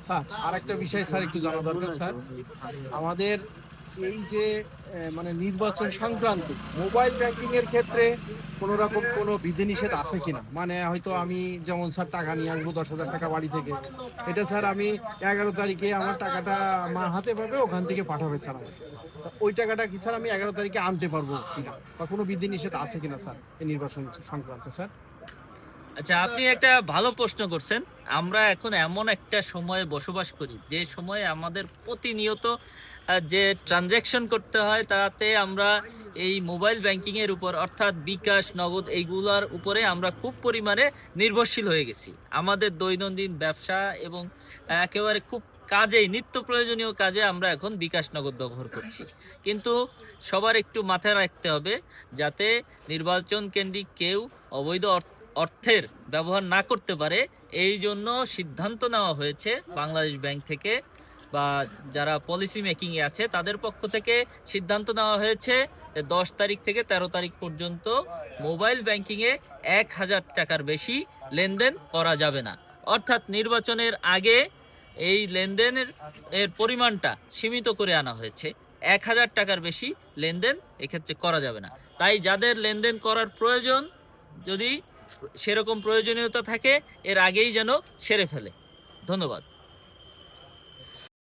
Sir আর একটা বিষয় sir একটু জানা দরকার স্যার। আমাদের এই যে মানে নির্বাচন সংক্রান্ত মোবাইল ব্যাংকিং এর ক্ষেত্রে কোনো রকম কোনো বিধিনিষেধ আছে কিনা, মানে হয়তো আমি যেমন স্যার টাকা নিয়ে আসবো 10,000 টাকা বাড়ি থেকে, এটা স্যার আমি 11 তারিখে আমার টাকাটা মা হাতে পাবে, ওখান থেকে পাঠাবে স্যার আমাকে। তা ওই টাকাটা কি স্যার আমি 11 তারিখে আনতে পারবো কিনা, বা কোনো বিধিনিষেধ আছে কিনা স্যার এই নির্বাচন সংক্রান্ত স্যার? আচ্ছা, আপনি একটা ভালো প্রশ্ন করছেন। আমরা এখন এমন একটা সময়ে বসবাস করি যে সময়ে আমাদের প্রতিনিয়ত যে ট্রানজ্যাকশন করতে হয়, তাতে আমরা এই মোবাইল ব্যাংকিং এর উপর অর্থাৎ বিকাশ, নগদ এইগুলার উপরে আমরা খুব পরিমাণে নির্ভরশীল হয়ে গেছি। আমাদের দৈনন্দিন ব্যবসা এবং একেবারে খুব কাজেই নিত্য প্রয়োজনীয় কাজে আমরা এখন বিকাশ নগদ ব্যবহার করছি। কিন্তু সবার একটু মাথায় রাখতে হবে যাতে নির্বাচন কেন্দ্রিক কেউ অবৈধ অর্থের ব্যবহার না করতে পারে। এই জন্য সিদ্ধান্ত নেওয়া হয়েছে বাংলাদেশ ব্যাংক থেকে বা যারা পলিসি মেকিং এ আছে তাদের পক্ষ থেকে সিদ্ধান্ত নেওয়া হয়েছে যে 10 তারিখ থেকে 13 তারিখ পর্যন্ত মোবাইল ব্যাংকিং এ 1,000 টাকার বেশি লেনদেন করা যাবে না। অর্থাৎ নির্বাচনের আগে এই লেনদেনের পরিমাণটা সীমিত করে আনা হয়েছে। 1,000 টাকার বেশি লেনদেন এক্ষেত্রে করা যাবে না। তাই যাদের লেনদেন করার প্রয়োজন, যদি সেরকম প্রয়োজনীয়তা থাকে, এর আগেই যেন সেরে ফেলে। ধন্যবাদ।